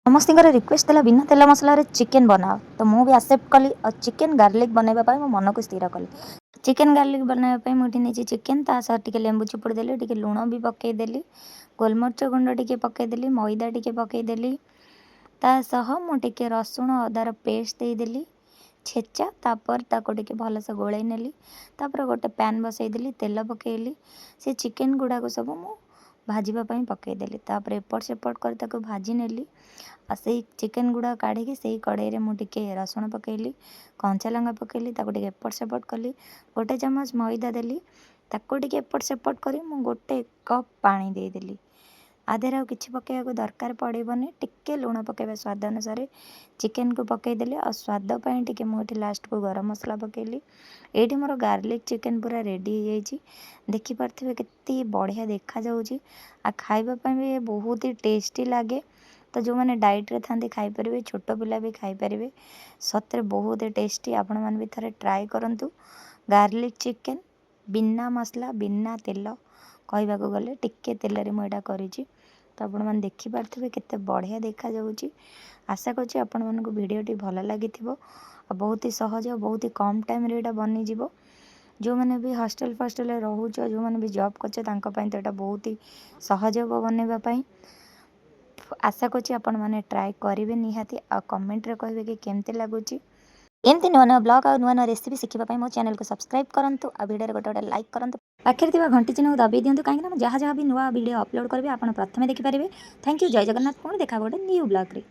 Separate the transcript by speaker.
Speaker 1: ସମସ୍ତଙ୍କର ରିକ୍ୱେଷ୍ଟ ଥିଲା ବିନା ତେଲ ମସଲାରେ ଚିକେନ୍ ବନାଅ, ତ ମୁଁ ବି ଆକ୍ସେପ୍ଟ କଲି ଆଉ ଚିକେନ୍ ଗାର୍ଲିକ୍ ବନାଇବା ପାଇଁ ମୋ ମନକୁ ସ୍ଥିର କଲି। ଚିକେନ୍ ଗାର୍ଲିକ୍ ବନାଇବା ପାଇଁ ମୁଁ ଏଠି ନେଇଛି ଚିକେନ୍, ତା ସହ ଟିକେ ଲେମ୍ବୁ ଚିପୁଡ଼ି ଦେଲି, ଟିକେ ଲୁଣ ବି ପକାଇଦେଲି, ଗୋଲମରିଚ ଗୁଣ୍ଡ ଟିକେ ପକାଇଦେଲି, ମଇଦା ଟିକେ ପକାଇଦେଲି, ତା ସହ ମୁଁ ଟିକେ ରସୁଣ ଅଦାର ପେଷ୍ଟ ଦେଇଦେଲି ଛେଚା, ତାପରେ ତାକୁ ଟିକେ ଭଲସେ ଗୋଳେଇ ନେଲି। ତାପରେ ଗୋଟେ ପ୍ୟାନ୍ ବସାଇଦେଲି, ତେଲ ପକାଇଲି, ସେ ଚିକେନ୍ ଗୁଡ଼ାକ ସବୁ ମୁଁ ଭାଜିବା ପାଇଁ ପକାଇଦେଲି। ତାପରେ ଏପଟ ସେପଟ କରି ତାକୁ ଭାଜି ନେଲି। ଆଉ ସେଇ ଚିକେନ୍ ଗୁଡ଼ା କାଢ଼ିକି ସେଇ କଡ଼େଇରେ ମୁଁ ଟିକେ ରସୁଣ ପକାଇଲି, କଞ୍ଚା ଲଙ୍କା ପକାଇଲି, ତାକୁ ଟିକେ ଏପଟ ସେପଟ କଲି, ଗୋଟେ ଚାମଚ ମଇଦା ଦେଲି, ତାକୁ ଟିକେ ଏପଟ ସେପଟ କରି ମୁଁ ଗୋଟେ କପ୍ ପାଣି ଦେଇଦେଲି। ଆଦେହରେ ଆଉ କିଛି ପକାଇବାକୁ ଦରକାର ପଡ଼ିବନି, ଟିକେ ଲୁଣ ପକାଇବା ସ୍ୱାଦ ଅନୁସାରେ ଚିକେନ୍କୁ ପକାଇଦେଲି। ଆଉ ସ୍ୱାଦ ପାଇଁ ଟିକେ ମୁଁ ଏଠି ଲାଷ୍ଟକୁ ଗରମ ମସଲା ପକାଇଲି। ଏଇଠି ମୋର ଗାର୍ଲିକ୍ ଚିକେନ୍ ପୁରା ରେଡ଼ି ହେଇଯାଇଛି। ଦେଖିପାରୁଥିବେ କେତେ ବଢ଼ିଆ ଦେଖାଯାଉଛି, ଆଉ ଖାଇବା ପାଇଁ ବି ବହୁତ ହି ଟେଷ୍ଟି ଲାଗେ। ତ ଯେଉଁମାନେ ଡାଇଟ୍ରେ ଥାନ୍ତି ଖାଇପାରିବେ, ଛୋଟ ପିଲା ବି ଖାଇପାରିବେ, ସତରେ ବହୁତ ଟେଷ୍ଟି। ଆପଣମାନେ ବି ଥରେ ଟ୍ରାଏ କରନ୍ତୁ ଗାର୍ଲିକ୍ ଚିକେନ୍ ବିନା ମସଲା ବିନା ତେଲ, କହିବାକୁ ଗଲେ ଟିକେ ତେଲରେ ମୁଁ ଏଇଟା କରିଛି। ତ ଆପଣମାନେ ଦେଖିପାରୁଥିବେ କେତେ ବଢ଼ିଆ ଦେଖାଯାଉଛି। ଆଶା କରୁଛି ଆପଣମାନଙ୍କୁ ଭିଡ଼ିଓଟି ଭଲ ଲାଗିଥିବ। ଆଉ ବହୁତ ହି ସହଜ, ବହୁତ ହି କମ୍ ଟାଇମ୍ରେ ଏଇଟା ବନିଯିବ। ଯେଉଁମାନେ ବି ହଷ୍ଟେଲରେ ରହୁଛ, ଯେଉଁମାନେ ବି ଜବ୍ କରୁଛ, ତାଙ୍କ ପାଇଁ ତ ଏଇଟା ବହୁତ ହି ସହଜ ହେବ ବନେଇବା ପାଇଁ। ଆଶା କରୁଛି ଆପଣମାନେ ଟ୍ରାଏ କରିବେ ନିହାତି, ଆଉ କମେଣ୍ଟରେ କହିବେ କି କେମିତି ଲାଗୁଛି। ଏମିତି ନୂଆ ନୂଆ ବ୍ଲଗ୍ ଆଉ ନୂଆ ନୂଆ ରେସିପି ଶିଖିବା ପାଇଁ ମୋ ଚ୍ୟାନେଲକୁ ସବସ୍କ୍ରାଇବ୍ କରନ୍ତୁ, ଆଉ ଭିଡ଼ିଓରେ ଗୋଟେ ଲାଇକ୍ କରନ୍ତୁ, ପାଖରେ ଥିବା ଘଣ୍ଟି ଚିହ୍ନକୁ ଦବାଇ ଦିଅନ୍ତୁ, କାହିଁକିନା ମୁଁ ଯାହା ବି ନୂଆ ଭିଡ଼ିଓ ଅପଲୋଡ଼ କରିବି ଆପଣ ପ୍ରଥମେ ଦେଖିପାରିବେ। ଥ୍ୟାଙ୍କ ୟୁ, ଜୟ ଜଗନ୍ନାଥ। ପୁଣି ଦେଖା ଗୋଟେ ନ୍ୟୁ ବ୍ଲଗ୍ରେ।